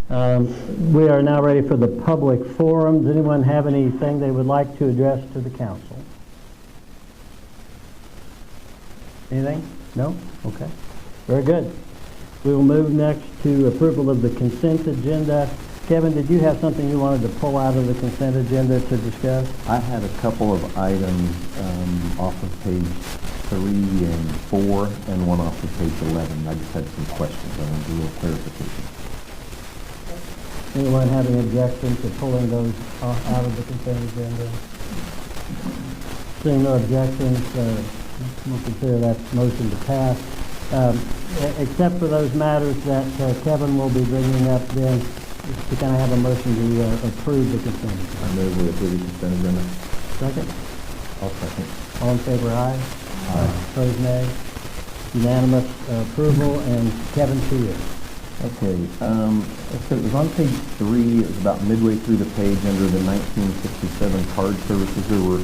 We are now ready for the public forum. Does anyone have anything they would like to address to the council? Anything? No? Okay. Very good. We will move next to approval of the consent agenda. Kevin, did you have something you wanted to pull out of the consent agenda to discuss? I had a couple of items off of page 3 and 4 and one off of page 11. I just had some questions. I wanted a little clarification. Anyone have any objection to pulling those out of the consent agenda? Seeing no objections, we'll consider that motion to pass. Except for those matters that Kevin will be bringing up, then we kind of have a motion to approve the consent agenda. I move we approve the consent agenda. Second? I'll second. All in favor, aye? Aye. Opposed, nay? Unanimous approval, and Kevin, to you. Okay, so it was on page 3, it was about midway through the page under the 1967 card services. There were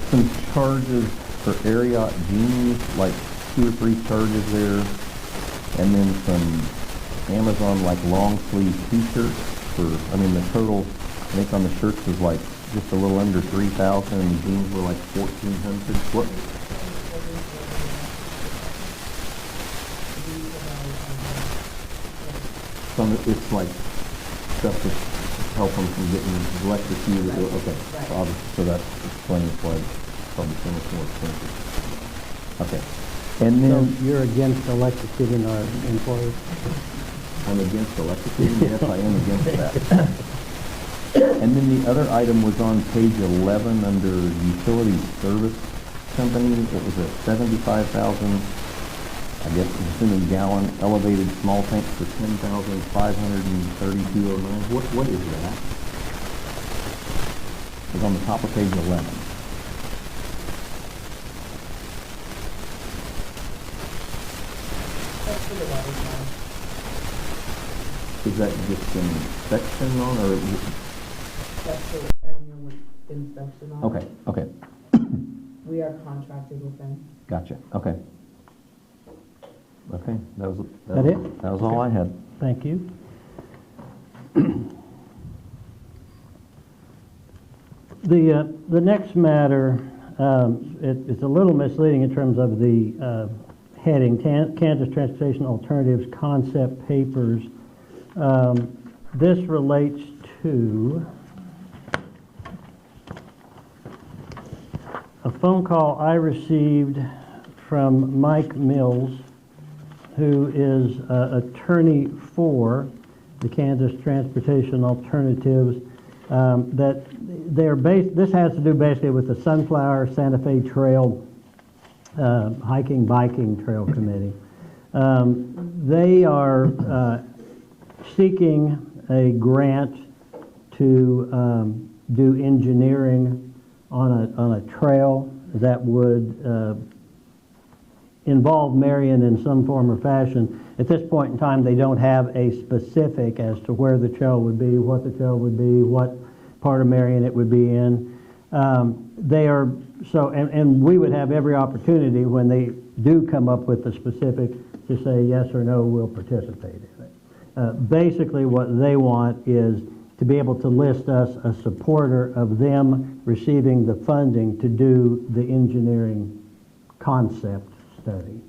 some charges for Ariat jeans, like 2 or 3 charges there, and then some Amazon like long sleeve t-shirts for, the total, I think on the shirts was like just a little under 3,000 and the jeans were like 1,400. What? It's like stuff to help them from getting electrocuted. Okay, so that explains why it's probably so much more expensive. Okay, and then So you're against electrocuting our employees? I'm against electrocuting. Yes, I am against that. And then the other item was on page 11 under utility service company. It was a 75,000. I guess I'm assuming gallon elevated small tank for 10,532.09. What is that? It's on the top of page 11. That's for the water tower. Is that just an inspection on, or? That's for the annual inspection on. Okay. We are contracted with them. Gotcha. Okay, that was it? That was all I had. Thank you. The next matter, it's a little misleading in terms of the heading, Kansas Transportation Alternatives Concept Papers. This relates to a phone call I received from Mike Mills, who is attorney for the Kansas Transportation Alternatives, that they're this has to do basically with the Sunflower Santa Fe Trail hiking biking trail committee. They are seeking a grant to do engineering on a trail that would involve Marion in some form or fashion. At this point in time, they don't have a specific as to where the trail would be, what the trail would be, what part of Marion it would be in. They are so, and we would have every opportunity when they do come up with the specific to say yes or no, we'll participate in it. Basically, what they want is to be able to list us a supporter of them receiving the funding to do the engineering concept study.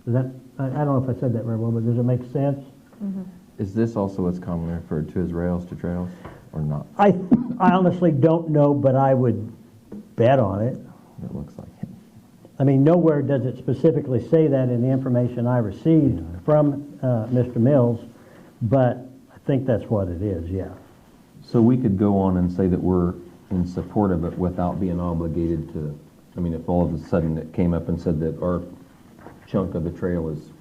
I don't know if I said that very well, but does it make sense? Mm-hmm. Is this also what's commonly referred to as rails to trails, or not? I honestly don't know, but I would bet on it. It looks like it. I mean, nowhere does it specifically say that in the information I received from Mr. Mills, but I think that's what it is, yeah. So we could go on and say that we're in support of it without being obligated to, if all of a sudden it came up and said that our chunk of the trail is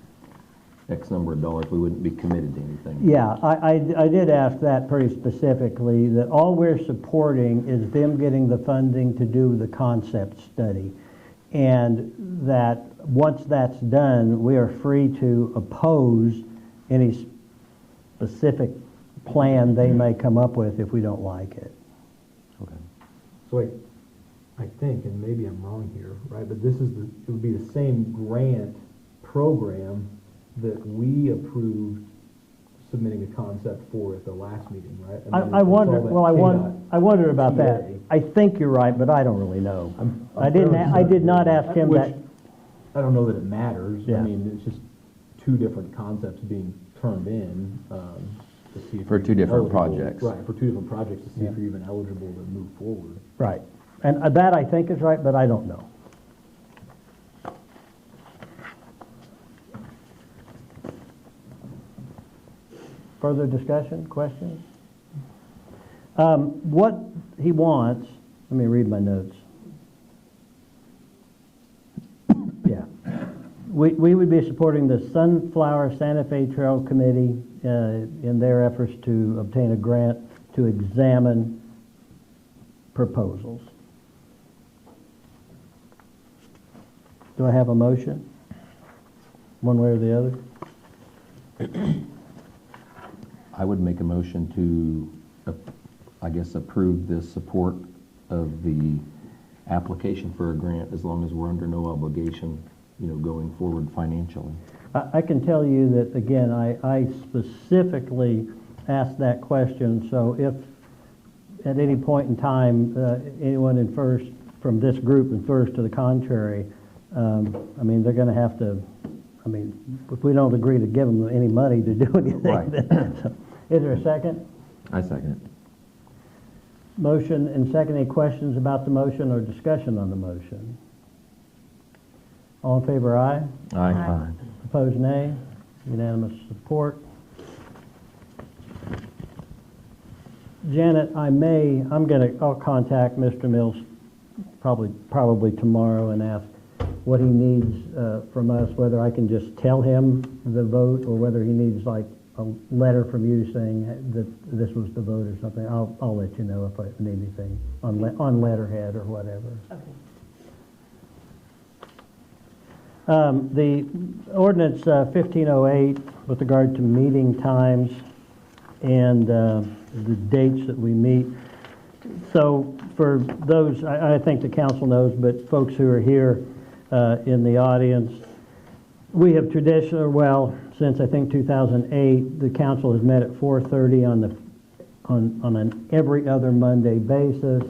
X number of dollars, we wouldn't be committed to anything. Yeah, I did ask that pretty specifically, that all we're supporting is them getting the funding to do the concept study. And that once that's done, we are free to oppose any specific plan they may come up with if we don't like it. Okay. So I think, and maybe I'm wrong here, right, but it would be the same grant program that we approved submitting a concept for at the last meeting, right? I mean, it's wonder, all that well, KDOT I wondered about that. TA. I think you're right, but I don't really know. I'm I didn't, fairly I did certain. not ask him Which, that. I don't know that it matters. Yeah. I mean, it's just two different concepts being turned in, to see if For you're two different eligible. projects. Right, for two different projects to see Yeah. if you're even eligible to move forward. Right. And that I think is right, but I don't know. Further discussion, questions? What he wants, let me read my notes. Yeah. We would be supporting the Sunflower Santa Fe Trail Committee in their efforts to obtain a grant to examine proposals. Do I have a motion? One way or the other? I would make a motion to, I guess, approve the support of the application for a grant as long as we're under no obligation, going forward financially. I can tell you that, again, I specifically asked that question, so if at any point in time, anyone in First, from this group in First to the contrary, they're going to have to, if we don't agree to give them any money to do anything. Right. So, is there a second? I second it. Motion and second. Any questions about the motion or discussion on the motion? All in favor, aye. Aye. Opposed, nay. Unanimous support. Janet, I'll contact Mr. Mills probably tomorrow and ask what he needs from us, whether I can just tell him the vote or whether he needs like a letter from you saying that this was the vote or something. I'll let you know if I need anything on letterhead or whatever. Okay. The ordinance 1508 with regard to meeting times and the dates that we meet. So for those, I think the council knows, but folks who are here in the audience, we have since I think 2008, the council has met at 4:30 on an every other Monday basis.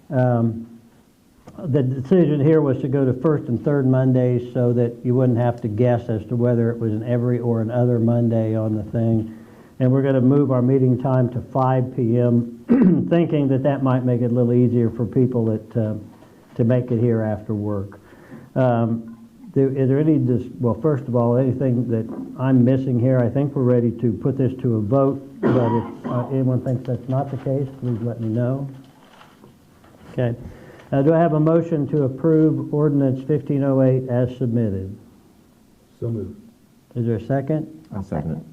The decision here was to go to first and third Mondays so that you wouldn't have to guess as to whether it was an every or an other Monday on the thing. And we're going to move our meeting time to 5 p.m., thinking that might make it a little easier for people to make it here after work. Is there any, first of all, anything that I'm missing here? I think we're ready to put this to a vote, but if anyone thinks that's not the case, please let me know. Okay. Do I have a motion to approve ordinance 1508 as submitted? So moved. Is there a second? I second it.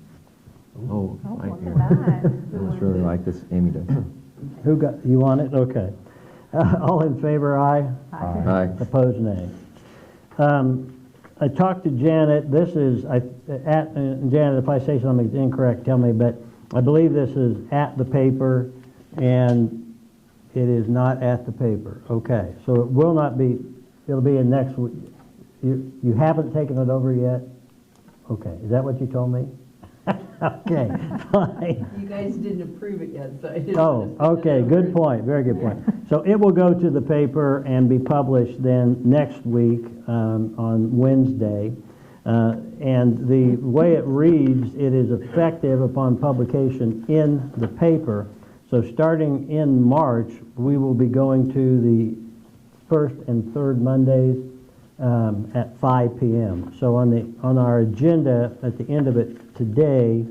Oh, Oh, I look at that. I just really like this, Amy does. You want it? Okay. All in favor, aye. Aye. Opposed, nay. I talked to Janet. Janet, if I say something incorrect, tell me, but I believe this is at the paper, and it is not at the paper. Okay, so it will not be, it'll be in next week. You haven't taken it over yet? Okay, is that what you told me? Okay, fine. You guys didn't approve it yet, so I didn't. Oh, okay, good point, very good point. So it will go to the paper and be published then next week on Wednesday. And the way it reads, it is effective upon publication in the paper. So starting in March, we will be going to the first and third Mondays at 5 p.m. So on our agenda at the end of it today,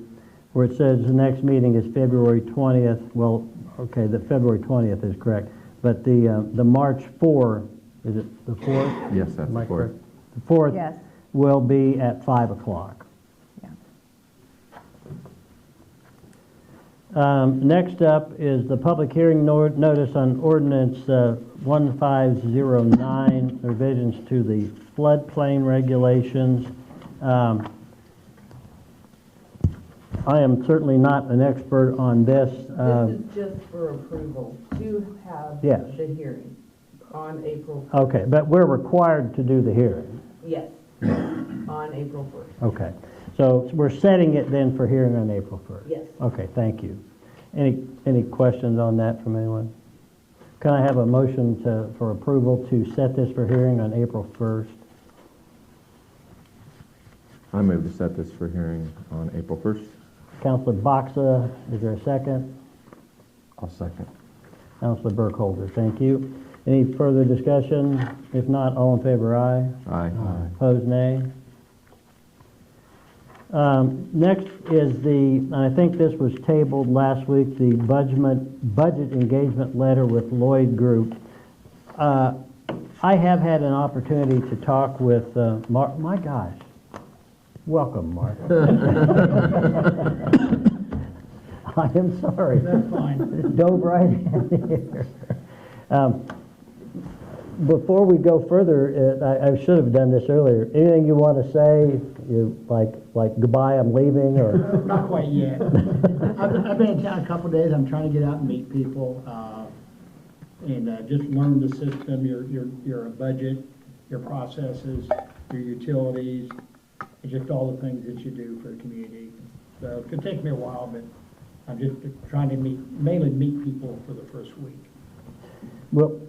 where it says the next meeting is February 20th, well, okay, the February 20th is correct, but the March 4, is it the 4th? Yes, that's Am I the 4th. correct? The 4th Yes. will be at 5 o'clock. Yeah. Next up is the public hearing notice on ordinance 1509, revisions to the floodplain regulations. I am certainly not an expert on this. This is just for approval to have Yes. the hearing on April, Okay, but we're required to do the hearing. yes, on April 1st. Okay. So we're setting it then for hearing on April 1st? Yes. Okay, thank you. Any questions on that from anyone? Can I have a motion for approval to set this for hearing on April 1st? I move to set this for hearing on April 1st. Counselor Boxa, is there a second? I'll second. Counselor Burkholder, thank you. Any further discussion? If not, all in favor, aye. Aye. Opposed, nay. Next is and I think this was tabled last week, the budget engagement letter with Lloyd Group. I have had an opportunity to talk with Mark. My gosh, welcome, Mark. I am sorry. That's fine. Just dove right in here. Before we go further, I should have done this earlier. Anything you want to say, like goodbye, I'm leaving, or? Not quite yet. I've been in town a couple of days. I'm trying to get out and meet people, and just learn the system, your budget, your processes, your utilities, and just all the things that you do for the community. So it could take me a while, but I'm just trying to mainly meet people for the first week. Well,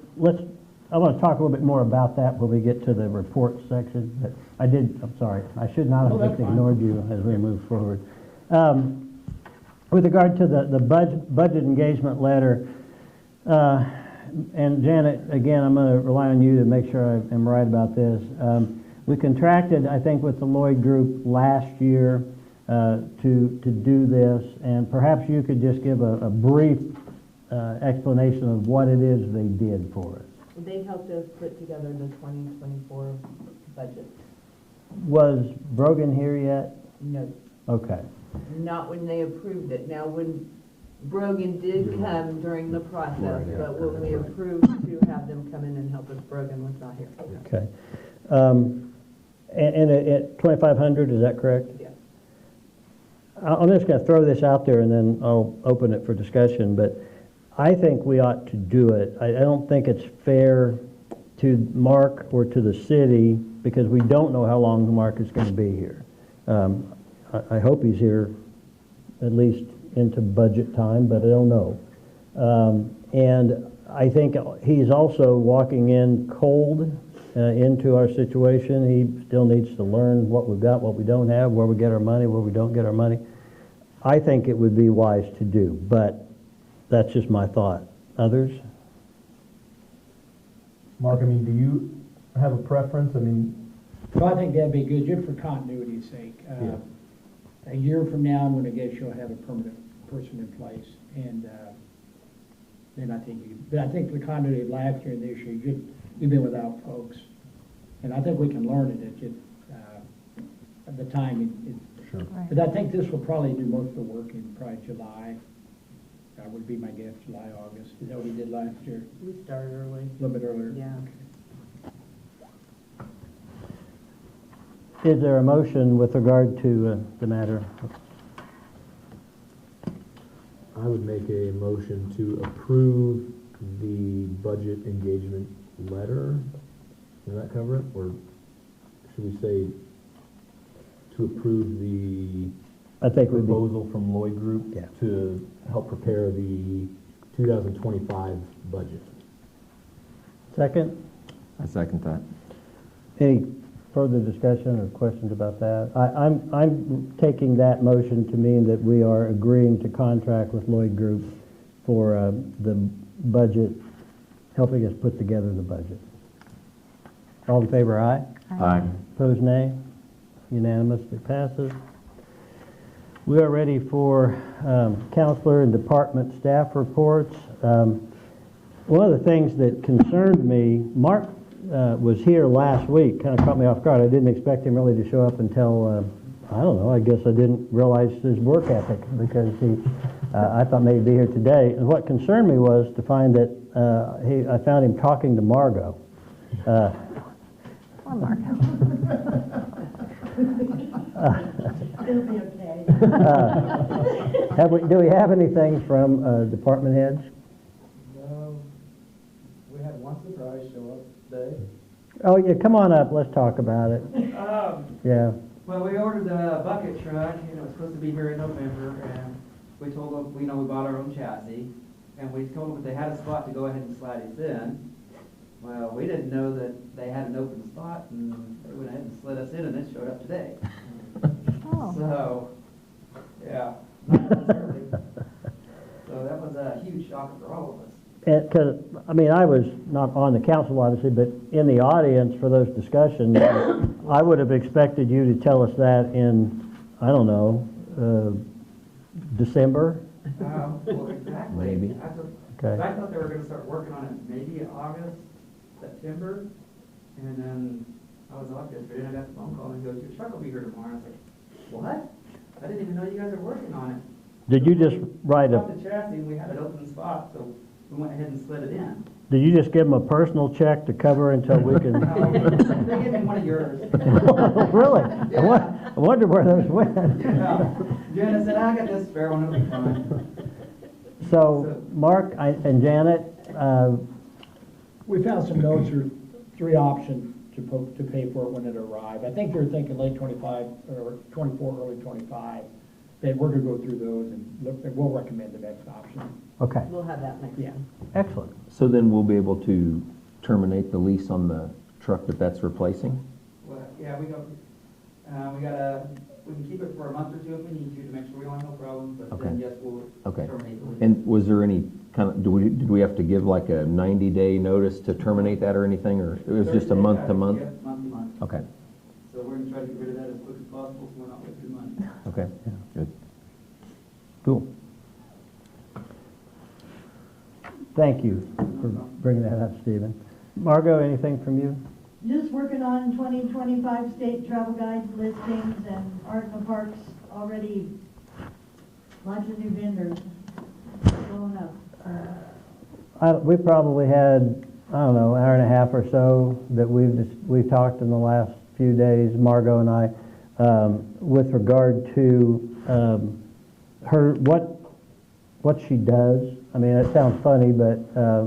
I want to talk a little bit more about that when we get to the report section. But I'm sorry, I should not have that's just fine. ignored you as we move forward. With regard to the budget engagement letter, and Janet, again, I'm going to rely on you to make sure I am right about this. We contracted, I think, with the Lloyd Group last year to do this, and perhaps you could just give a brief explanation of what it is they did for us. They helped us put together the 2024 budget. Was Brogan here yet? No, Okay. not when they approved it. Now, when Brogan did come during the process, Right, yeah, but when we that's right. approved to have them come in and help us, Brogan was not here. Okay. And at 2,500, is that correct? Yeah. I'm just going to throw this out there and then I'll open it for discussion, but I think we ought to do it. I don't think it's fair to Mark or to the city because we don't know how long Mark is going to be here. I hope he's here at least into budget time, but I don't know. And I think he's also walking in cold into our situation. He still needs to learn what we've got, what we don't have, where we get our money, where we don't get our money. I think it would be wise to do, but that's just my thought. Others? Mark, I mean, do you have a preference? I mean, So I think that'd be good, just for continuity's sake. Yeah. A year from now, I'm gonna guess you'll have a permanent person in place, and then I think the continuity of last year and this year, you've been without folks, and I think we can learn it at the time. sure. But I think this will probably do most of the work in probably July. Would be my guess, July, August. Is that what we did last year? We started early. A little bit earlier? Yeah. Is there a motion with regard to the matter? I would make a motion to approve the budget engagement letter. Does that cover it? Or should we say to approve the I think we'd be, proposal from Lloyd Group Yeah. to help prepare the 2025 budget? second? I second that. Any further discussion or questions about that? I'm taking that motion to mean that we are agreeing to contract with Lloyd Group for the budget, helping us put together the budget. All in favor, aye? Aye. Opposed, nay? Unanimous, it passes. We are ready for counselor and department staff reports. One of the things that concerned me, Mark was here last week, kind of caught me off guard. I didn't expect him really to show up until, I don't know, I guess I didn't realize his work ethic because I thought maybe he'd be here today. And what concerned me was to find that I found him talking to Margot. Poor Marco. It'll be okay. Do we have anything from department heads? We had one surprise show up today. Oh, yeah, come on up, let's talk about it. Yeah. Well, we ordered the bucket truck, and it was supposed to be here in November, and we told them, we bought our own chassis, and we told them if they had a spot to go ahead and slide us in. Well, we didn't know that they had an open spot, and they went ahead and slid us in, and it showed up today. Oh. So, yeah. 9 months early. So that was a huge shocker for all of us. Because, I mean, I was not on the council, obviously, but in the audience for those discussions, I would have expected you to tell us that in, I don't know, December? Well, exactly. Maybe. Okay. I thought they were gonna start working on it maybe August, September, and then I was off yesterday, and I got the phone call, and he goes, your truck will be here tomorrow. I was like, what? I didn't even know you guys were working on it. Did you just write Off a, the chassis, and we had an open spot, so we went ahead and slid it in. did you just give them a personal check to cover until we can? They gave me one of yours. Really? I wonder where those went. Yeah. Janet said, I got this spare one, it'll be fine. So, Mark and Janet, We found some notes, or 3 options to pay for it when it arrived. I think they're thinking late 25, or 24, early 25. But we're gonna go through those and look, and we'll recommend the next option. okay, We'll have that next Yeah. time. excellent. So then we'll be able to terminate the lease on the truck that's replacing? Well, yeah, we can keep it for a month or 2 if we need to make sure we don't have no problems, but then Okay. yes, we'll Okay. terminate the lease. And was there any kind of, did we have to give like a 90-day notice to terminate that or anything, or it was just a 30 month days, to month? Yeah, month to month. Okay, So we're gonna try to get rid of that as quick as possible, so we're not wasting money. okay, good. Cool. Thank you for bringing that up, Stephen. Margot, anything from you? Just working on 2025 state travel guide listings, and Art in the Parks already lots of new vendors blowing up. We probably had, I don't know, hour and a half or so that we've talked in the last few days, Margot and I, with regard to her, what she does. I mean, it sounds funny, but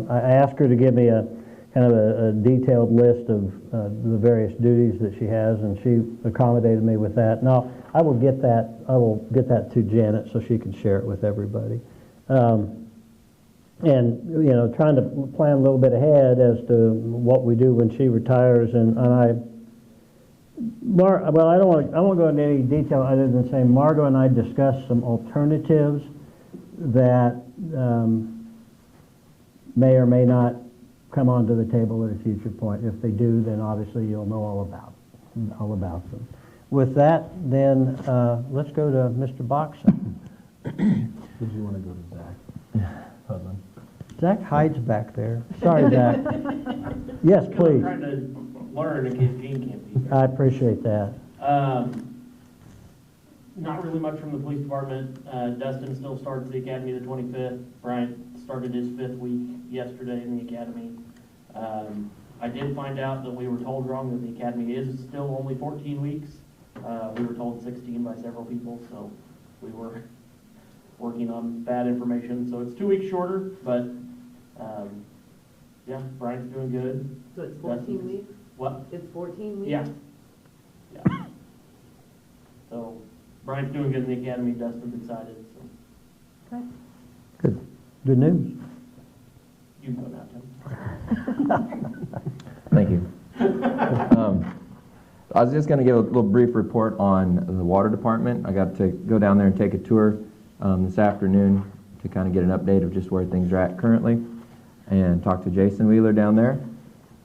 I asked her to give me a kind of a detailed list of the various duties that she has, and she accommodated me with that. Now, I will get that to Janet so she can share it with everybody. And, trying to plan a little bit ahead as to what we do when she retires, and I don't want to go into any detail other than saying Margot and I discussed some alternatives that may or may not come onto the table at a future point. If they do, then obviously you'll know all about them. With that, then let's go to Mr. Boxon. Did you want to go to Zach? Putnam? Zach hides back there. Sorry, Zach. Yes, please. I'm trying to learn in case Gene can't be here. I appreciate that. Not really much from the police department. Dustin still starts the academy the 25th. Bryant started his 5th week yesterday in the academy. I did find out that we were told wrong, that the academy is still only 14 weeks. We were told 16 by several people, so we were working on bad information. So it's 2 weeks shorter, but yeah, Bryant's doing good. So it's 14 weeks? What? It's 14 weeks? Yeah. Yeah. So Brian's doing good in the academy, Dustin's excited, so Okay. Good news. you can go now, Tim. Thank you. I was just going to give a little brief report on the water department. I got to go down there and take a tour this afternoon to kind of get an update of just where things are at currently, and talk to Jason Wheeler down there.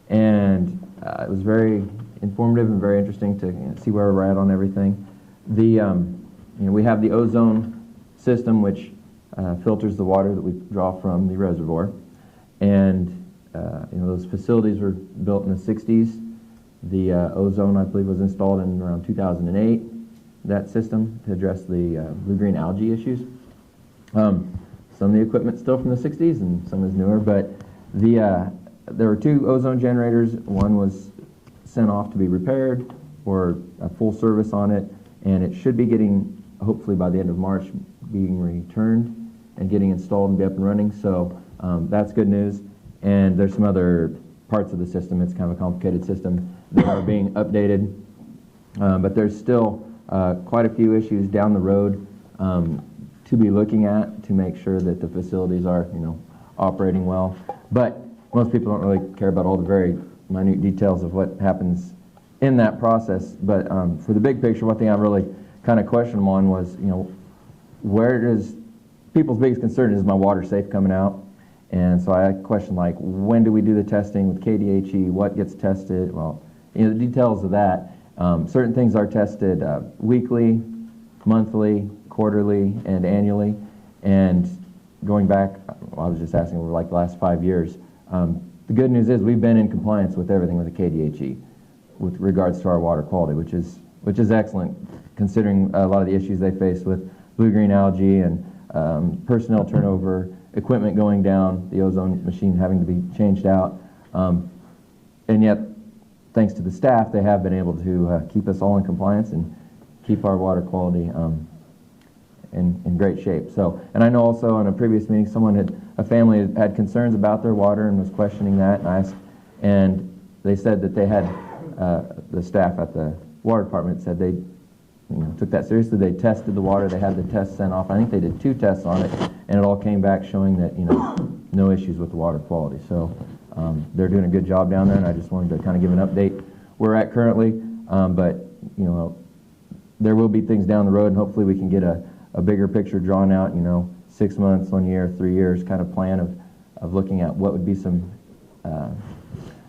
And it was very informative and very interesting to see where we're at on everything. We have the ozone system, which filters the water that we draw from the reservoir, and those facilities were built in the 60s. The ozone, I believe, was installed in around 2008. That system to address the blue-green algae issues. Some of the equipment's still from the 60s, and some is newer. But there were 2 ozone generators. One was sent off to be repaired, or a full service on it, and it should be getting, hopefully by the end of March, being returned and getting installed and be up and running. So that's good news. And there's some other parts of the system. It's kind of a complicated system that are being updated. But there's still quite a few issues down the road to be looking at to make sure that the facilities are, operating well. But most people don't really care about all the very minute details of what happens in that process. But for the big picture, one thing I really kind of questioned them on was, where does people's biggest concern is my water safe coming out? And so I questioned, like, when do we do the testing with KDHE? What gets tested? Well, the details of that. Certain things are tested weekly, monthly, quarterly, and annually. And going back, I was just asking over like the last 5 years. The good news is we've been in compliance with everything with the KDHE with regards to our water quality, which is excellent considering a lot of the issues they face with blue-green algae and personnel turnover, equipment going down, the ozone machine having to be changed out. And yet, thanks to the staff, they have been able to keep us all in compliance and keep our water quality in great shape. So, and I know also in a previous meeting, a family had concerns about their water and was questioning that, and they said that they had, the staff at the water department said they took that seriously. They tested the water, they had the test sent off. I think they did 2 tests on it, and it all came back showing that, no issues with the water quality. So they're doing a good job down there, and I just wanted to kind of give an update where we're at currently. But, there will be things down the road, and hopefully we can get a bigger picture drawn out, 6 months, 1 year, 3 years kind of plan of looking at what would be some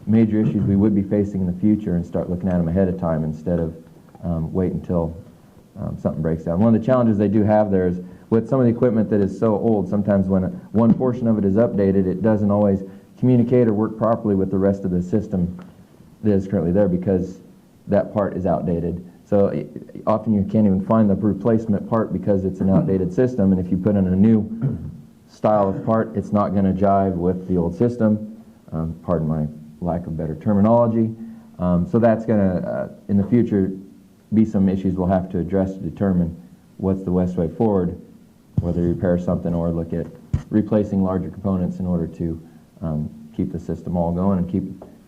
major issues we would be facing in the future and start looking at them ahead of time instead of wait until something breaks down. One of the challenges they do have there is with some of the equipment that is so old, sometimes when one portion of it is updated, it doesn't always communicate or work properly with the rest of the system that is currently there because that part is outdated. So often you can't even find the replacement part because it's an outdated system, and if you put in a new style of part, it's not going to jive with the old system. Pardon my lack of better terminology. So that's going to, in the future, be some issues we'll have to address to determine what's the best way forward, whether you repair something or look at replacing larger components in order to keep the system all going and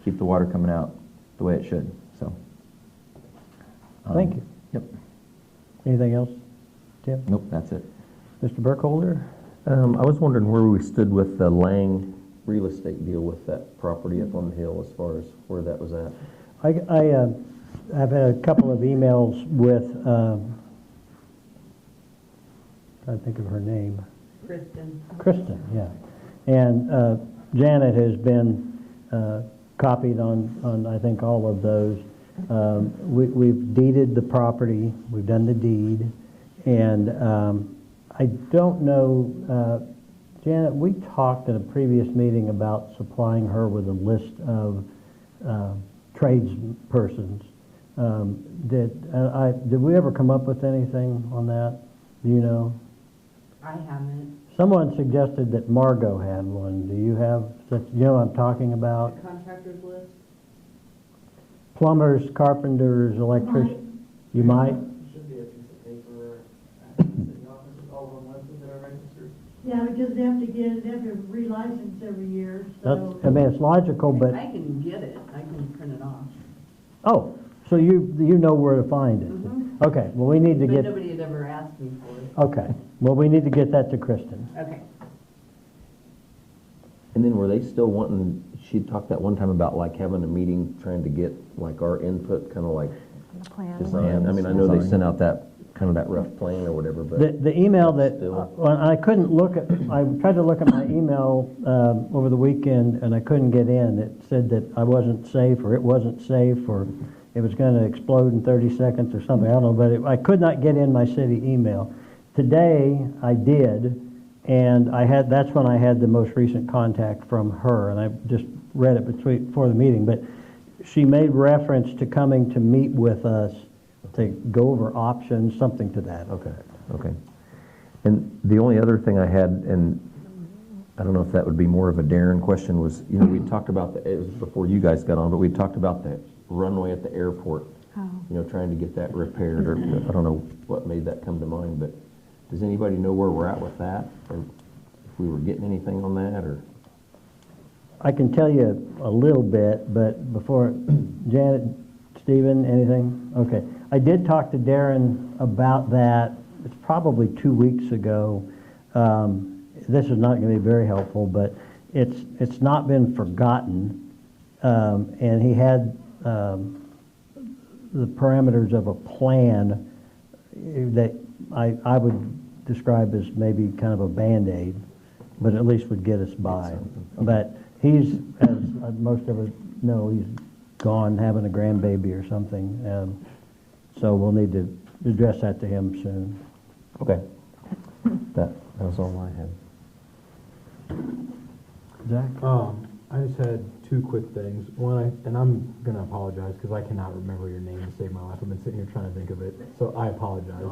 keep the water coming out the way it should. So. Thank you. Yep. Anything else, Tim? Nope, that's it. Mr. Burkholder? I was wondering where we stood with the Lang real estate deal with that property up on the hill as far as where that was at. I've had a couple of emails with, trying to think of her name. Kristen, yeah. And Janet has been copied on I think all of those. We've deeded the property, we've done the deed, and I don't know, Janet, we talked at a previous meeting about supplying her with a list of tradespersons. Did we ever come up with anything on that? Do you know? I haven't. Someone suggested that Margot had one. Do you have such, what I'm talking about? Contractors list? Plumbers, carpenters, electricians. You might? Should be a piece of paper at the city offices, all of them listed that are registered. Yeah, because they have to relicense every year, so. I mean, it's logical, but, I can get it, I can print it off. oh, so you know where to find it. Mhm. Okay, well, we need to But get, nobody had ever asked me for it. okay, well, we need to get that to Kristen. Okay. And then were they still wanting, she talked that one time about like having a meeting, trying to get like our input, kind of like design. I mean, I know they sent out that, kind of that rough plan or whatever, but. The email that, Still. well, I couldn't look at, I tried to look at my email over the weekend and I couldn't get in. It said that I wasn't safe, or it wasn't safe, or it was going to explode in 30 seconds or something. I don't know, but I could not get in my city email. Today I did, and that's when I had the most recent contact from her, and I just read it before the meeting. But she made reference to coming to meet with us to go over options, something to that. Okay. And the only other thing I had, and I don't know if that would be more of a Darren question, was, we talked about it was before you guys got on, but we talked about the runway at the airport, trying to get that repaired, or I don't know what made that come to mind, but does anybody know where we're at with that, or if we were getting anything on that, or? I can tell you a little bit, but before, Janet, Stephen, anything? Okay. I did talk to Darren about that, it's probably 2 weeks ago. This is not going to be very helpful, but it's not been forgotten. And he had the parameters of a plan that I would describe as maybe kind of a Band-Aid, but at least would get us by. But he's, as most of us know, he's gone having a grandbaby or something. So we'll need to address that to him soon. Okay. That was all I had. Zach? I just had two quick things. One, and I'm gonna apologize because I cannot remember your name to save my life. I've been sitting here trying to think of it, so I apologize.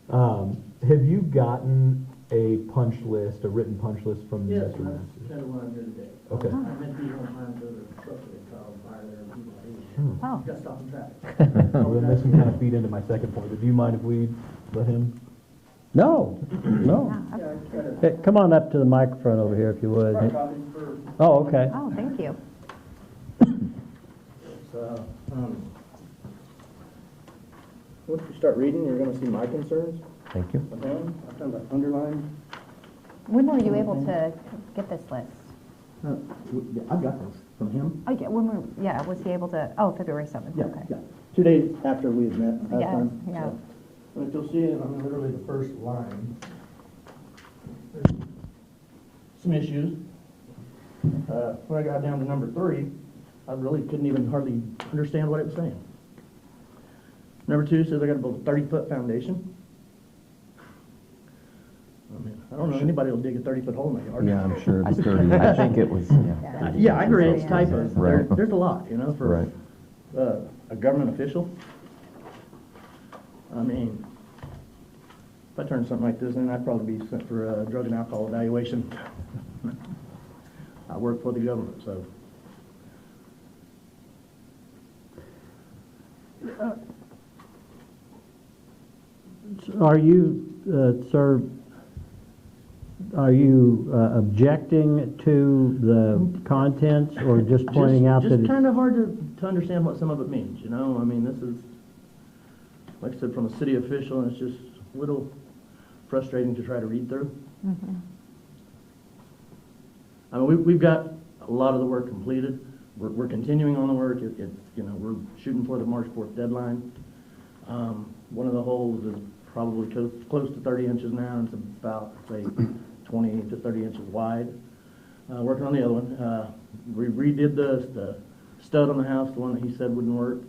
Have you gotten a punch list, a written punch list from Yes, Mr. Masters? kind of what I'm here today. Okay. I meant to be on time for the truck that called fire there, and people, Oh. got stopped in traffic. Well, then this can kind of feed into my second point. Do you mind if we let him? No, no. Yeah, I tried to Hey, come on up to the microphone over here if you would. start copies for, Oh, okay. Oh, thank you. So, once you start reading, you're gonna see my concerns. Thank you. I've kind of underlined. When were you able to get this list? I've got this from him. Oh, yeah, was he able to, oh, February 7th, okay. 2 days after we had met last Yes, time. yeah. So, But you'll see it on literally the first line. There's some issues. When I got down to number 3, I really couldn't even hardly understand what it was saying. Number 2 says I gotta build a 30-foot foundation. I mean, I don't know anybody will dig a 30-foot hole in my yard. Yeah, I'm sure it's 30. I think it was, yeah. Yeah, I agree, it's typos. Right. There's a lot, you know, for Right. a government official. I mean, if I turned something like this in, I'd probably be sent for a drug and alcohol evaluation. I work for the government, so. Are you, sir, are you objecting to the contents or just pointing out that Just it's... kind of hard to understand what some of it means, you know? I mean, this is, like I said, from a city official, and it's just a little frustrating to try to read through. I mean, we've got a lot of the work completed. We're continuing on the work. It's, you know, we're shooting for the March 4th deadline. One of the holes is probably close to 30 inches now, and it's about, say, 20 to 30 inches wide. Working on the other one. We redid the stud on the house, the one that he said wouldn't work.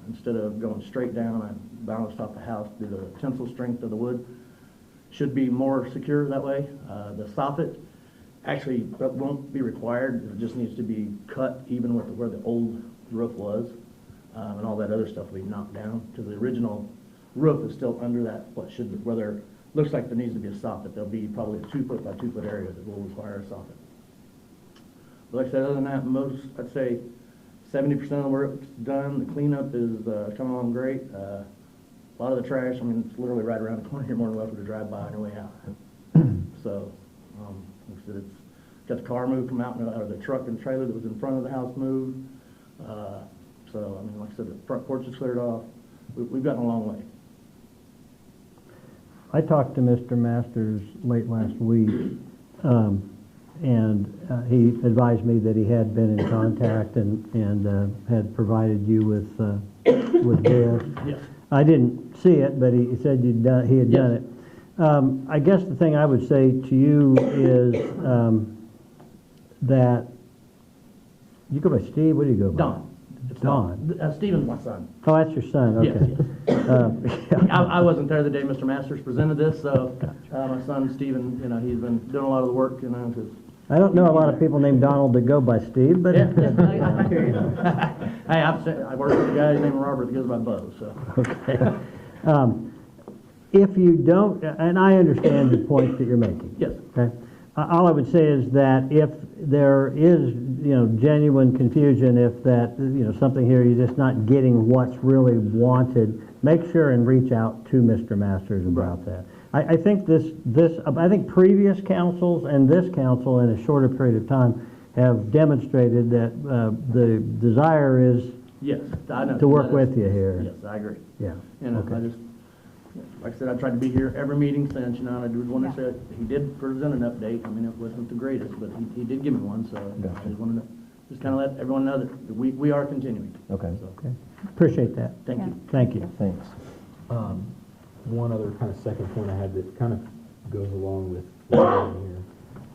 Instead of going straight down, I balanced off the house due to the tensile strength of the wood. Should be more secure that way. The soffit, actually, that won't be required. It just needs to be cut even with where the old roof was. And all that other stuff will be knocked down, because the original roof is still under that, where there looks like there needs to be a soffit. There'll be probably a 2-foot by 2-foot area that will require a soffit. But like I said, other than that, I'd say 70% of the work's done. The cleanup is coming along great. A lot of the trash, I mean, it's literally right around the corner. You're more than welcome to drive by on your way out. So, like I said, it's got the car moved from out, or the truck and trailer that was in front of the house moved. So, I mean, like I said, the front porch is cleared off. We've gotten a long way. I talked to Mr. Masters late last week, and he advised me that he had been in contact and had provided you with this. Yes. I didn't see it, but he said he had done it. I guess the thing I would say to you is that you go by Steve. What do you go by? Don. It's Don. Stephen's my son. Oh, that's your son. Okay. Yes, I wasn't there the day Mr. Masters presented this, so my son Stephen, you know, he's been doing a lot of the work, you know, 'cause I don't know a lot of people named Donald that go by Steve, but yeah, I hear you. Hey, I work with a guy named Robert that goes by Bo, so. okay. If you don't, and I understand the point that you're making. Yes. Okay. All I would say is that if there is, genuine confusion, if that, something here you're just not getting what's really wanted, make sure and reach out to Mr. Masters about that. I think I think previous councils and this council in a shorter period of time have demonstrated that the desire is Yes, I know. to work with you here. Yes, I agree. Yeah, You know, okay. I just, like I said, I tried to be here every meeting since, you know, and I did want to Yeah. say, he did present an update. I mean, it wasn't the greatest, but he did give me one, so I Gotcha. just wanted to just kind of let everyone know that we are continuing. Okay, So, Okay. Appreciate that. thank you. Thank you. thanks. One other kind of second point I had that kind of goes along with what I'm doing here.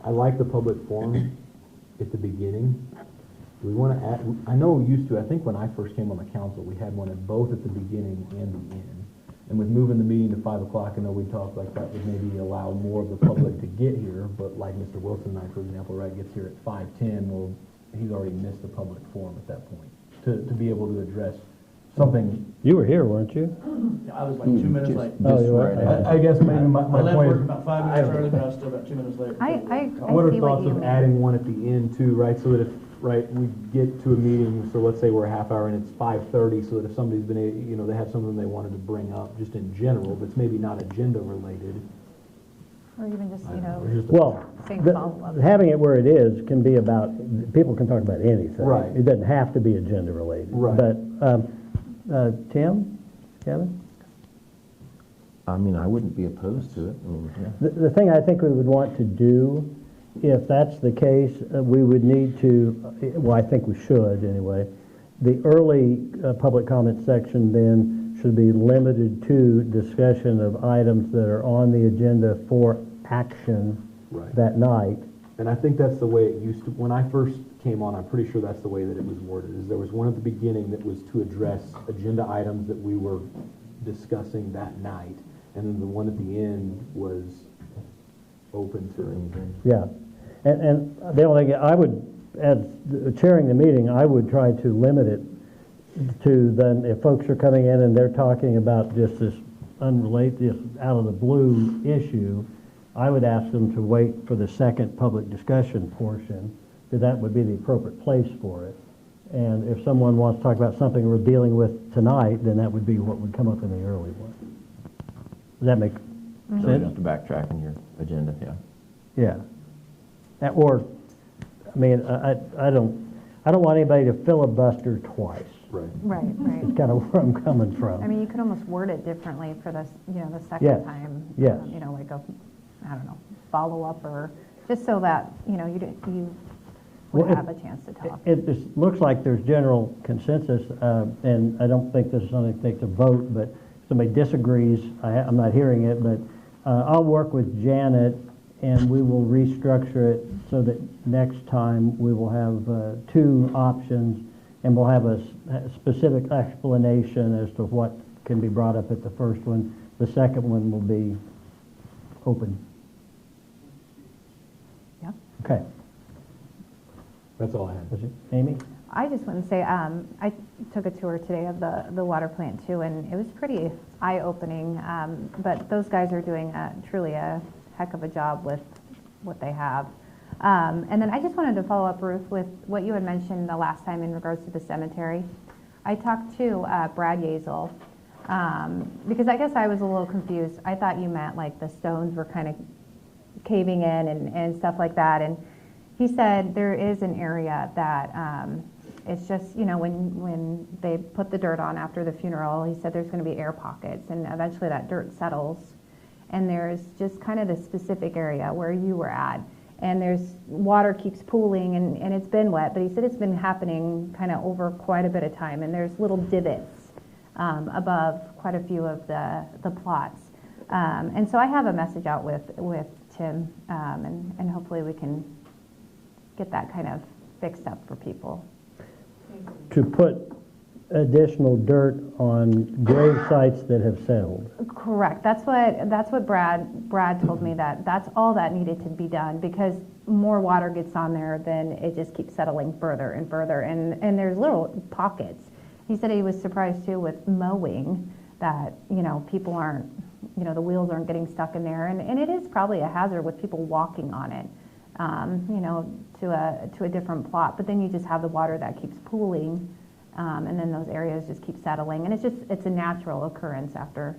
I like the public forum at the beginning. We want to add, I know we used to, I think when I first came on the council, we had one at both at the beginning and the end. And with moving the meeting to 5 o'clock, I know we talked like that would maybe allow more of the public to get here, but like Mr. Wilson and I, for example, right, gets here at 5:10, well, he's already missed the public forum at that point, to be able to address something. You were here, weren't you? I was like 2 minutes late. Oh, you were? I guess maybe my I left point work is. about 5 minutes early, but I was still about 2 minutes late. I What are see what thoughts you of mean. adding one at the end too, right, so that if, right, we get to a meeting, so let's say we're a half hour and it's 5:30, so that if somebody's been, you know, they have something they wanted to bring up, just in general, that's maybe not agenda related. Or even just, you Or know, just- Well, saying the- follow-up. having it where it is can be about, people can talk about anything. Right. It doesn't have to be agenda related. Right. But, Tim, Kevin? I mean, I wouldn't be opposed to it. I mean, yeah. The thing I think we would want to do, if that's the case, we would need to, well, I think we should anyway, the early public comment section then should be limited to discussion of items that are on the agenda for action Right. that night. And I think that's the way it used to, when I first came on, I'm pretty sure that's the way that it was worded, is there was one at the beginning that was to address agenda items that we were discussing that night, and then the one at the end was open to anything. Yeah. And the only thing, I would, as chairing the meeting, I would try to limit it to then, if folks are coming in and they're talking about just this unrelated, this out of the blue issue, I would ask them to wait for the second public discussion portion, because that would be the appropriate place for it. And if someone wants to talk about something we're dealing with tonight, then that would be what would come up in the early one. Does that make So you sense? have to backtrack in your agenda, yeah. Yeah. Or, I mean, I don't want anybody to filibuster twice. Right. Right, right. It's kind of where I'm coming from. I mean, you could almost word it differently for this, you know, the Yes, second time. yes. You know, like a, I don't know, follow-up or, just so that, you know, you Well, would it- have a chance to talk. It just looks like there's general consensus, and I don't think this is something that takes a vote, but if somebody disagrees, I'm not hearing it, but I'll work with Janet, and we will restructure it so that next time we will have two options, and we'll have a specific explanation as to what can be brought up at the first one. The second one will be open. Yeah. Okay. That's all I had. That's it. Amy? I just want to say, I took a tour today of the water plant too, and it was pretty eye-opening. But those guys are doing truly a heck of a job with what they have. And then I just wanted to follow up, Ruth, with what you had mentioned the last time in regards to the cemetery. I talked to Brad Yazel, because I guess I was a little confused. I thought you meant like the stones were kind of caving in and stuff like that. And he said there is an area that it's just, you know, when they put the dirt on after the funeral, he said there's going to be air pockets, and eventually that dirt settles. And there's just kind of the specific area where you were at. And there's water keeps pooling, and it's been wet, but he said it's been happening kind of over quite a bit of time. And there's little divots above quite a few of the plots. And so I have a message out with Tim, and hopefully we can get that kind of fixed up for people. To put additional dirt on grave sites that have settled. Correct. That's what Brad told me, that's all that needed to be done, because more water gets on there, then it just keeps settling further and further, and there's little pockets. He said he was surprised too with mowing that, you know, people aren't, you know, the wheels aren't getting stuck in there, and it is probably a hazard with people walking on it, you know, to a different plot. But then you just have the water that keeps pooling. And then those areas just keep settling, and it's a natural occurrence after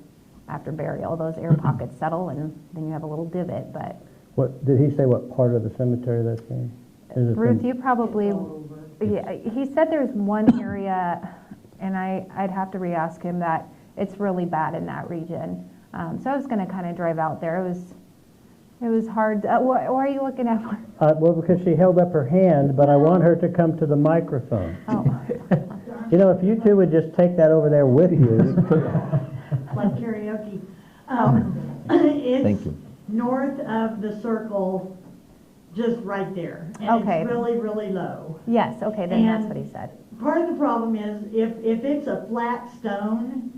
burial. Those air pockets settle, and then you have a little divot. But What, did he say what part of the cemetery that's in? Is it Ruth, in- you probably, yeah, he said there's one area And I'd have to re-ask him that. It's really bad in that region. So I was gonna kind of drive out there. It was hard. Why are you looking at her? Well, because she held up her hand, but I want her to come to the microphone. Oh, You know, if you two would just take that over there with you. Like karaoke. Thank It's you. north of the circle, just right there. And Okay. it's really, really low. yes, okay, then that's And- what he said. Part of the problem is if it's a flat stone,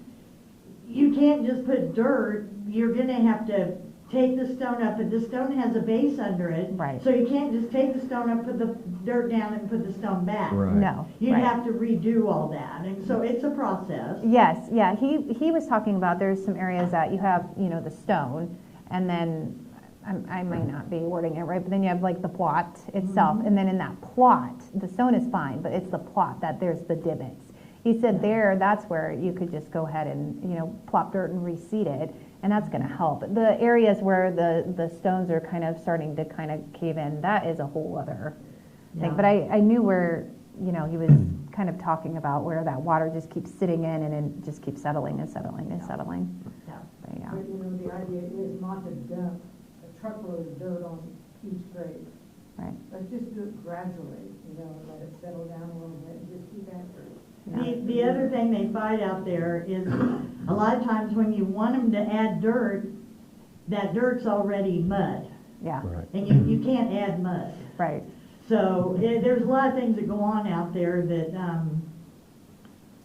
you can't just put dirt, you're gonna have to take the stone up, and the stone has a base under it. Right. So you can't just take the stone up, put the dirt down, and put the stone back. Right. No, You'd right. have to redo all that, and so it's a process. Yes, yeah, he was talking about there's some areas that you have, the stone, and then, I might not be wording it right, but then you have like the plot itself, and then in that plot, the stone is fine, but it's the plot that there's the divots. He said that's where you could just go ahead and, plop dirt and reseed it, and that's gonna help. The areas where the stones are kind of starting to kind of cave in, that is a whole other thing. Yeah. But I knew where, he was kind of talking about where that water just keeps sitting in and it just keeps settling and settling and settling. Yeah. But yeah, But, the idea is not to dump a truckload of dirt on each grade. right. Let's just do it gradually, let it settle down a little bit, and just keep after it. The other thing they fight out there is, a lot of times when you want them to add dirt, that dirt's already mud, Yeah, Right. and you can't add mud. right. So, there's a lot of things that go on out there that,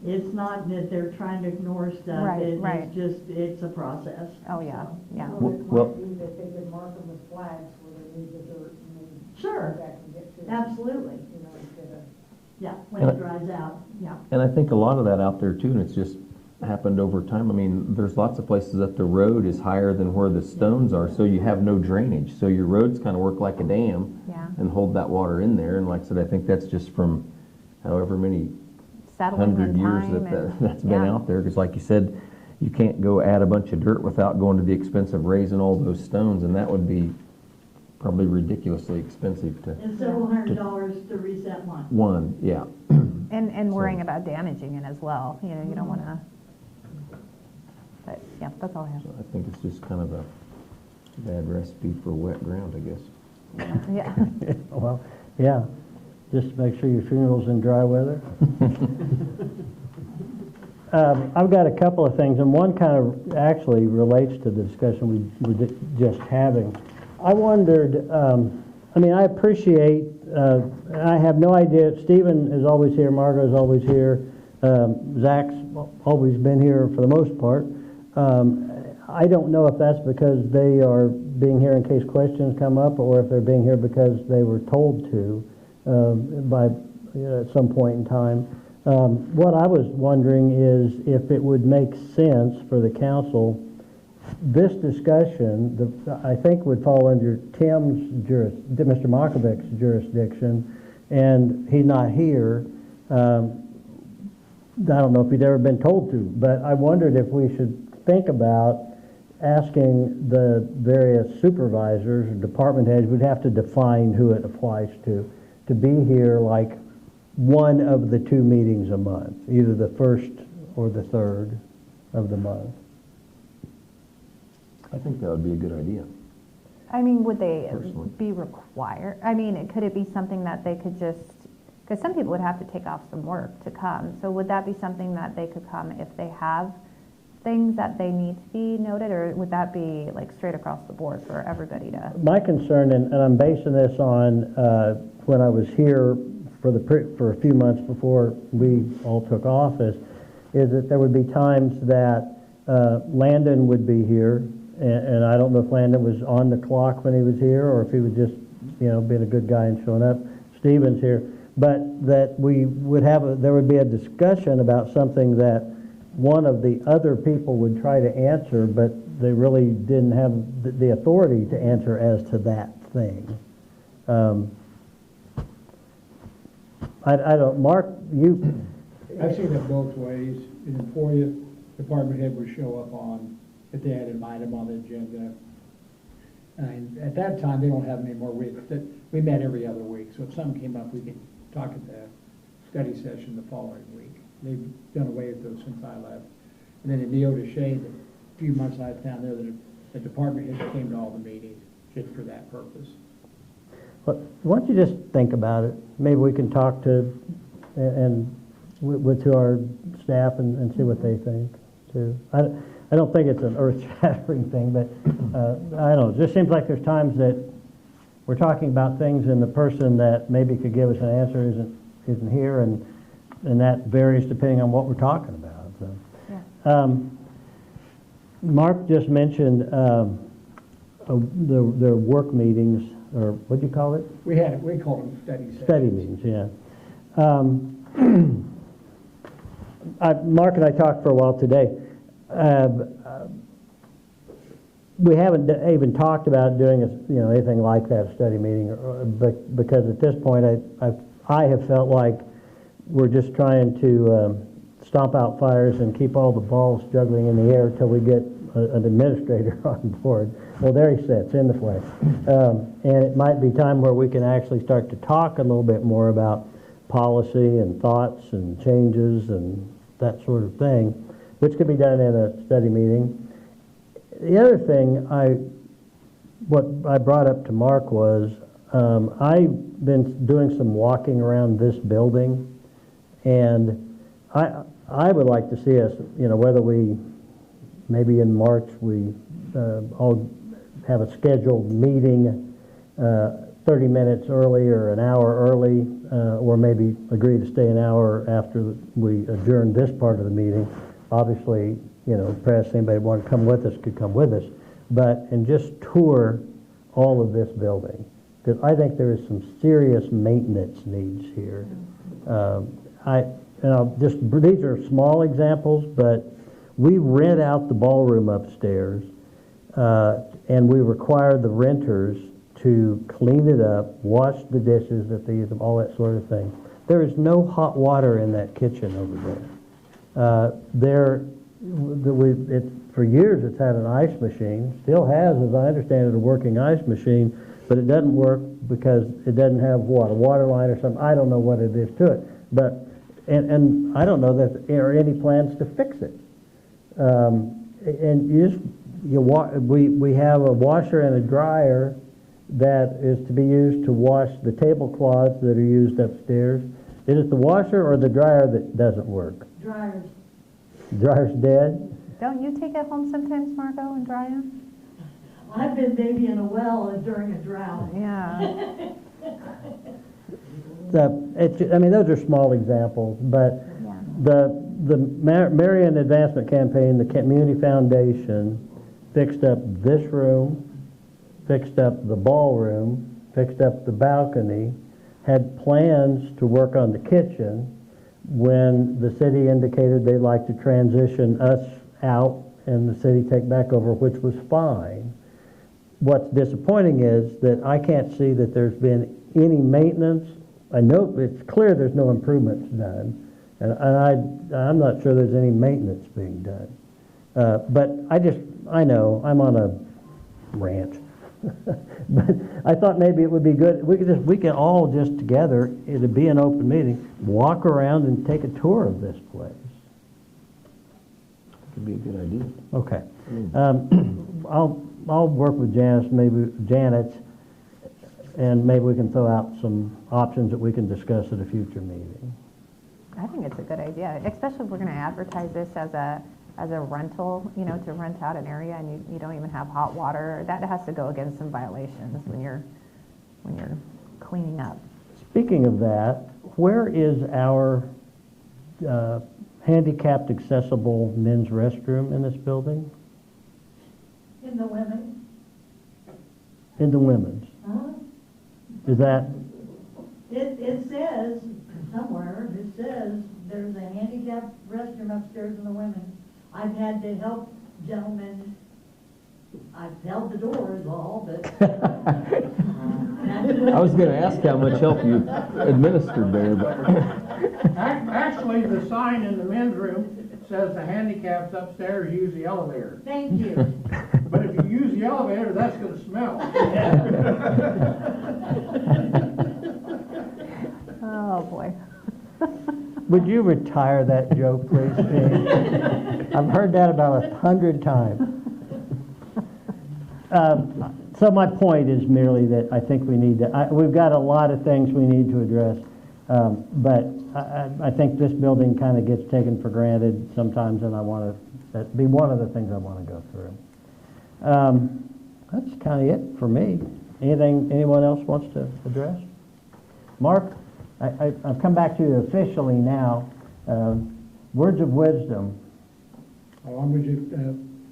it's not that they're trying to ignore stuff. Right, right. It's just, it's a process. Oh, yeah, yeah. Well, it Well- might be that they could mark them with flags where they need the dirt, and then Sure. go back and get to it. Absolutely, Instead of. yeah, when And it dries out, yeah. And I think a lot of that out there too, and it's just happened over time. I mean, there's lots of places that the road is higher than where the stones are, so you have no drainage. So your roads kind of work like a dam Yeah. and hold that water in there. And like I said, I think that's just from however many Settling 100 in years time that's been yeah. out there. Because like you said, you can't go add a bunch of dirt without going to the expense of raising all those stones, and that would be probably ridiculously expensive to, And several $100s to reset one. one, yeah. And worrying about damaging it as well, you don't wanna, but, yeah, that's all I have. So I think it's just kind of a bad recipe for wet ground, I guess. Yeah, Well, yeah, just make sure your funeral's in dry weather. I've got a couple of things, and one kind of actually relates to the discussion we were just having. I wondered, I appreciate, I have no idea, Stephen is always here, Margot is always here, Zach's always been here for the most part. I don't know if that's because they are being here in case questions come up, or if they're being here because they were told to at some point in time. What I was wondering is if it would make sense for the council, this discussion, I think would fall under Mr. Makovic's jurisdiction, and he's not here. I don't know if he'd ever been told to, but I wondered if we should think about asking the various supervisors or department heads, we'd have to define who it applies to be here like one of the 2 meetings a month, either the first or the third of the month. I think that would be a good idea. would they Personally. be required, could it be something that they could just, because some people would have to take off some work to come, so would that be something that they could come if they have things that they need to be noted, or would that be like straight across the board for everybody to? My concern, and I'm basing this on when I was here for a few months before we all took office, is that there would be times that Landon would be here, and I don't know if Landon was on the clock when he was here, or if he was just, being a good guy and showing up. Stephen's here, but that we would there would be a discussion about something that one of the other people would try to answer, but they really didn't have the authority to answer as to that thing. I don't, Mark, you, I've seen it both ways. An employee, department head would show up on, if they had an item on the agenda. And at that time, they don't have any more weeks. We met every other week, so if something came up, we could talk at the study session the following week. they've done away with those since I left. And then in Neodesha, the few months I was down there, the department heads came to all the meetings just for that purpose. But why don't you just think about it? Maybe we can talk to, to our staff and see what they think, too. I don't think it's an earth-shattering thing, but, I don't know, it just seems like there's times that we're talking about things and the person that maybe could give us an answer isn't here, and that varies depending on what we're talking about, so. Yeah. Mark just mentioned, their work meetings, or what'd you call it? We call them study sessions. Study meetings, yeah. Mark and I talked for a while today. We haven't even talked about doing anything like that, a study meeting, because at this point I have felt like we're just trying to stomp out fires and keep all the balls juggling in the air till we get an administrator on board. Well, there he sits, in the flesh. And it might be time where we can actually start to talk a little bit more about policy and thoughts and changes and that sort of thing, which could be done in a study meeting. The other thing what I brought up to Mark was, I've been doing some walking around this building, and I would like to see us, whether we, maybe in March, we all have a scheduled meeting 30 minutes early or an hour early, or maybe agree to stay an hour after we adjourn this part of the meeting. Obviously, press, anybody want to come with us could come with us, and just tour all of this building, because I think there is some serious maintenance needs here. These are small examples, but we rent out the ballroom upstairs, and we require the renters to clean it up, wash the dishes if they use them, all that sort of thing. There is no hot water in that kitchen over there. For years it's had an ice machine, still has, as I understand it, a working ice machine, but it doesn't work because it doesn't have a water line or something. I don't know what it is to it, and I don't know that there are any plans to fix it. And we have a washer and a dryer that is to be used to wash the tablecloths that are used upstairs. Is it the washer or the dryer that doesn't work? Dryers. Dryer's dead? Don't you take it home sometimes, Margot, and dry them? I've been maybe in a well during a drought. Yeah. Those are small examples, but Yeah. the Marion Advancement Campaign, the Community Foundation, fixed up this room, fixed up the ballroom, fixed up the balcony, had plans to work on the kitchen when the city indicated they'd like to transition us out and the city take back over, which was fine. What's disappointing is that I can't see that there's been any maintenance. I know it's clear there's no improvements done, and I'm not sure there's any maintenance being done. But I know I'm on a rant. But I thought maybe it would be good, we can all just together, it'd be an open meeting, walk around and take a tour of this place. Could be a good idea. Okay. I'll work with Janet, and maybe we can throw out some options that we can discuss at a future meeting. I think it's a good idea, especially if we're going to advertise this as a rental, to rent out an area and you don't even have hot water. That has to go against some violations when you're cleaning up. Speaking of that, where is our handicapped accessible men's restroom in this building? In the women. In the women's. Huh? Is that, It says, somewhere, it says there's a handicapped restroom upstairs in the women. I've had to help gentlemen, I've held the door is all, but. I was going to ask how much help you administered there, but Actually, the sign in the men's room says the handicaps upstairs use the elevator. Thank you. But if you use the elevator, that's going to smell. Oh, boy. Would you retire that joke, please, Steve? I've heard that about 100 times. So my point is merely that I think we need to, we've got a lot of things we need to address, but I think this building kind of gets taken for granted sometimes, and I want to, that'd be one of the things I want to go through. That's kind of it for me. Anything anyone else wants to address? Mark, I've come back to you officially now. Words of wisdom. I want you to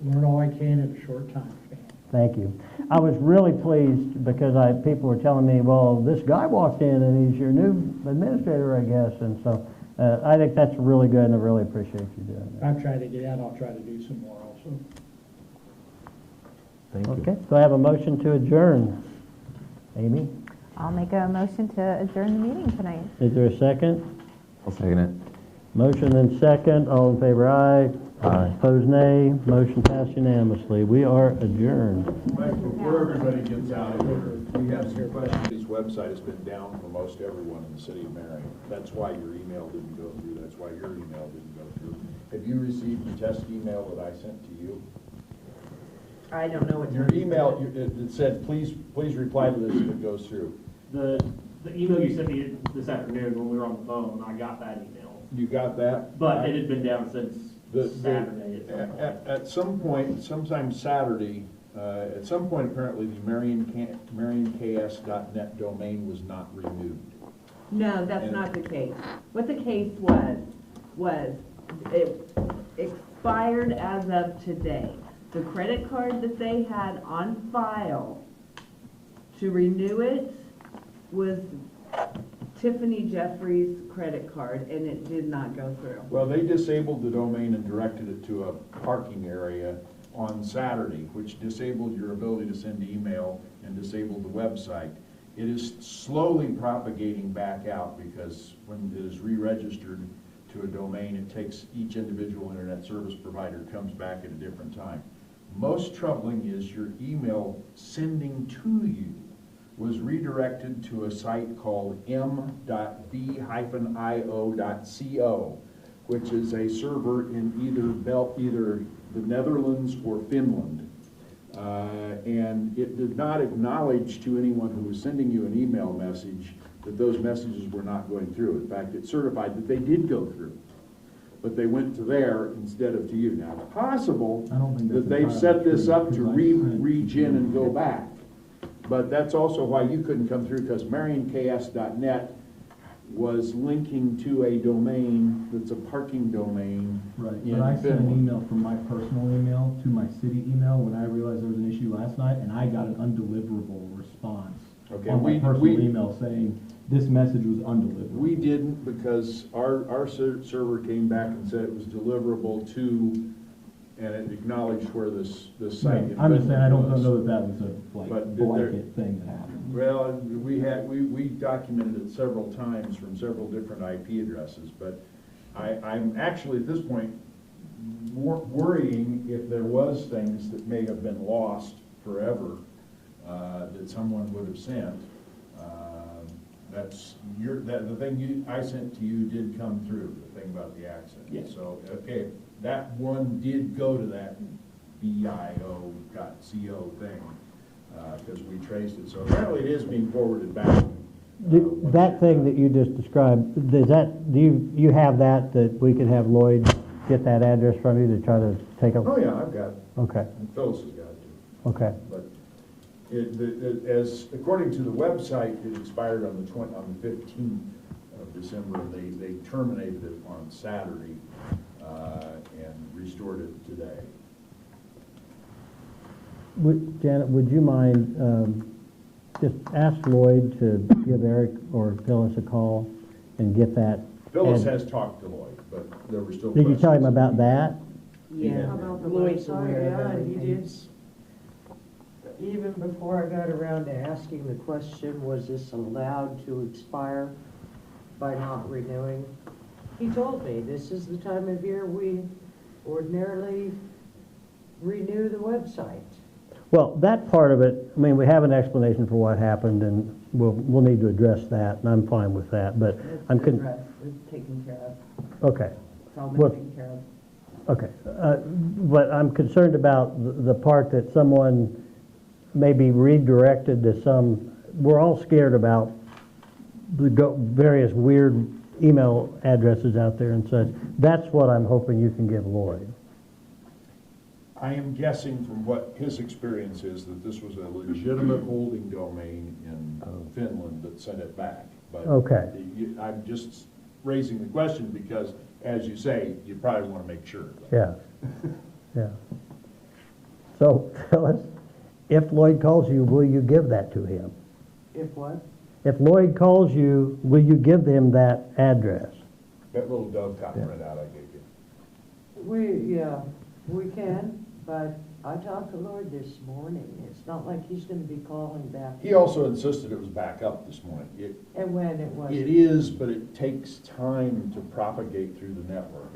learn all I can in a short time span. Thank you. I was really pleased because people were telling me, well, this guy walked in and he's your new administrator, I guess. And so I think that's really good, and I really appreciate you doing that. I'm trying to get out, I'll try to do some more also. Thank you. Okay, so I have a motion to adjourn. Amy, I'll make a motion to adjourn the meeting tonight. is there a second? I'll second it. Motion and second. All in favor, aye. Aye. Opposed, nay. Motion passed unanimously. We are adjourned. Mike, before everybody gets out of here, we have some questions. This website has been down for most everyone in the city of Marion. That's why your email didn't go through. That's why your email didn't go through. Have you received the test email that I sent to you? I don't know what. Your email, it said, please reply to this if it goes through. The email you sent me this afternoon when we were on the phone, I got that email. You got that? But it had been down since The- Saturday at some point. At some point, sometime Saturday, at some point apparently the marionks.net domain was not renewed. No, that's not the case. What the case was it expired as of today. The credit card that they had on file to renew it was Tiffany Jeffries' credit card, and it did not go through. Well, they disabled the domain and directed it to a parking area on Saturday, which disabled your ability to send email and disabled the website. It is slowly propagating back out because when it is re-registered to a domain, it takes each individual internet service provider comes back at a different time. Most troubling is your email sending to you was redirected to a site called m.b-io.co, which is a server in either the Netherlands or Finland. And it did not acknowledge to anyone who was sending you an email message that those messages were not going through. In fact, it certified that they did go through, but they went to there instead of to you. Now, it's possible that they've set this up to reach in and go back. But that's also why you couldn't come through, because marionks.net was linking to a domain that's a parking domain. Right, in but I sent an Finland. email from my personal email to my city email when I realized there was an issue last night, and I got an undeliverable response Okay, on my we- personal email saying this message was undeliverable. We didn't, because our server came back and said it was deliverable to, and it acknowledged where this site in I'm just saying, I don't Finland know was. that that was a But there- blanket thing that happened. Well, we documented it several times from several different IP addresses, but I'm actually at this point worrying if there was things that may have been lost forever that someone would have sent. The thing I sent to you did come through, the thing about the accent. Yeah. So, okay, that one did go to that bio.co thing, because we traced it. So apparently it is being forwarded back. That thing that you just described, do you have that we could have Lloyd get that address from you to try to take a? Oh, yeah, I've got it. Okay, And Phyllis has got it too. okay. But according to the website, it expired on the 15th of December. They terminated it on Saturday and restored it today. Janet, would you mind just ask Lloyd to give Eric or Phyllis a call and get that? Phyllis And- has talked to Lloyd, but there were still Did you tell him questions. about that? Yeah, How about the Lloyd's website? aware of Yeah, he everything. did. Even before I got around to asking the question, was this allowed to expire by not renewing? He told me, this is the time of year we ordinarily renew the website. Well, that part of it, I mean, we have an explanation for what happened, and we'll need to address that, and I'm fine with that, but I'm It's addressed, it's taken care of. Okay, It's all Well- been taken care of. okay. But I'm concerned about the part that someone may be redirected to some, we're all scared about the various weird email addresses out there and such. That's what I'm hoping you can give Lloyd. I am guessing from what his experience is that this was a legitimate holding domain in Finland that sent it back. But Okay. I'm just raising the question because, as you say, you probably want to make sure. Yeah, yeah. So, Phyllis, if Lloyd calls you, will you give that to him? If what? If Lloyd calls you, will you give him that address? That little dovetail printout I gave you. We can, but I talked to Lloyd this morning. It's not like he's gonna be calling back. He also insisted it was back up this morning. And when it was. It is, but it takes time to propagate through the network.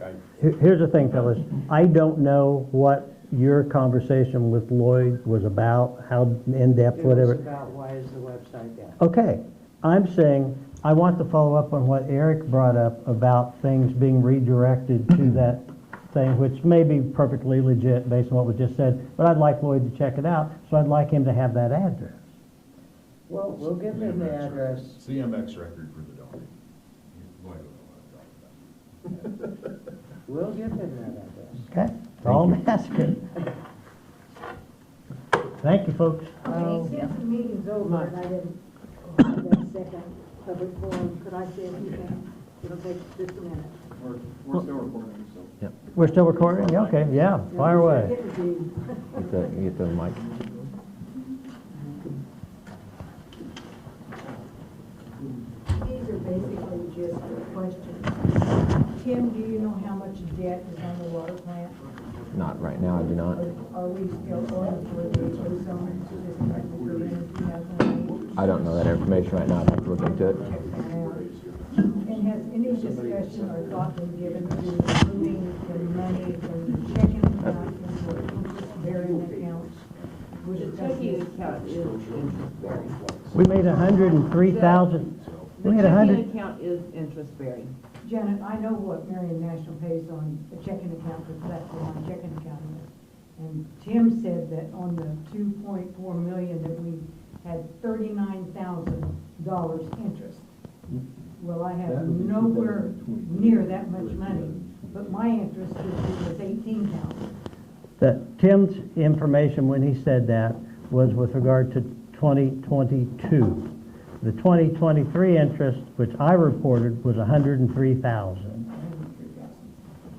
Here's the thing, Phyllis. I don't know what your conversation with Lloyd was about, how in-depth, It was whatever. about why is the website down. Okay, I'm saying, I want to follow up on what Eric brought up about things being redirected to that thing, which may be perfectly legit based on what was just said, but I'd like Lloyd to check it out, so I'd like him to have that address. Well, we'll give him the address. It's the MX record for the domain. Lloyd will know what I'm talking about. We'll give him that address. Okay, that's all I'm asking. Thank you, folks. Okay, since the meeting's over and I didn't have that second public forum, could I say a few things? It'll take just a minute. We're still recording, so. We're still recording? Yeah, okay, yeah, fire away. Get the mic. These are basically just questions. Tim, do you know how much debt is on the water plant? Not right now, I do not. Are we still owing for the ozone system that we put in 2008? I don't know that information right now, I'd have to look into it. And has any discussion or thought been given to moving the money from the checking account into interest-bearing accounts? We're The discussing checking this. account is interest-bearing. We made 103,000. The We had checking 100. account is interest-bearing. Janet, I know what Marion National pays on the checking account, because that's what my checking account is. And Tim said that on the 2.4 million that we had $39,000 interest. Well, I have nowhere near that much money, but my interest was 18,000. That Tim's information when he said that was with regard to 2022. The 2023 interest, which I reported, was 103,000.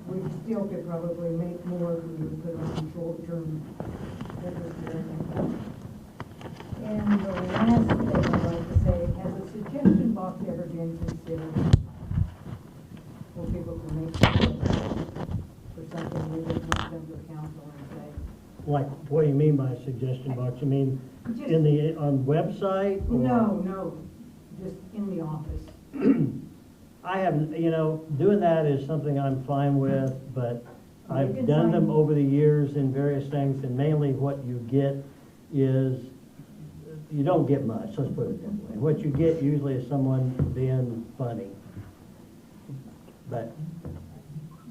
We still could probably make more if we would put it on short-term interest-bearing. And the last thing I'd like to say, has a suggestion box ever been considered? Where people can make suggestions for something we would not come to council and say. Like, what do you mean by suggestion box? You mean in the, on website? or- No, just in the office. I haven't, doing that is something I'm fine with, but You I've can done them sign- over the years in various things, and mainly what you get is, you don't get much, let's put it that way. What you get usually is someone being funny. But,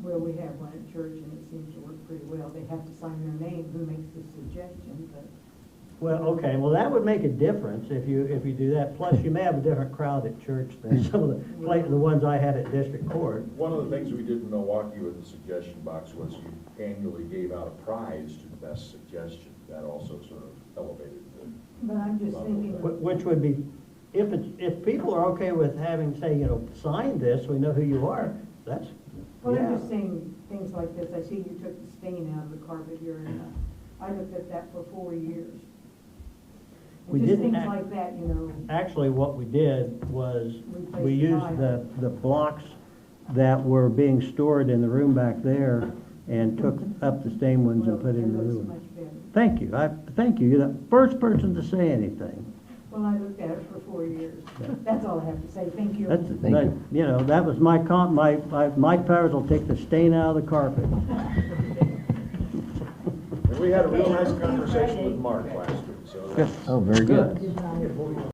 Well, we have one at church and it seems to work pretty well. They have to sign their name who makes the suggestion, but. well, okay, well, that would make a difference if you do that. Plus, you may have a different crowd at church than some of the ones I had at district court. One of the things we did in Milwaukee with the suggestion box was you annually gave out a prize to the best suggestion. That also sort of elevated the. But I'm just thinking, Which would be, if people are okay with having, say, sign this, we know who you are, that's, well, I'm yeah. just saying things like this. I see you took the stain out of the carpet here and I looked at that for 4 years. We And just didn't things act- like that, Actually, what we did was, Replace we the used tile. the blocks that were being stored in the room back there and took up the stained ones and well, put it in the new looks ones. much better. Thank you, thank you. You're the first person to say anything. Well, I looked at it for 4 years. That's all I have to say. Thank you. That's, that was my Mike Powers will take the stain out of the carpet. And we had a real nice conversation with Mark last week, so. Oh, very good. Good night.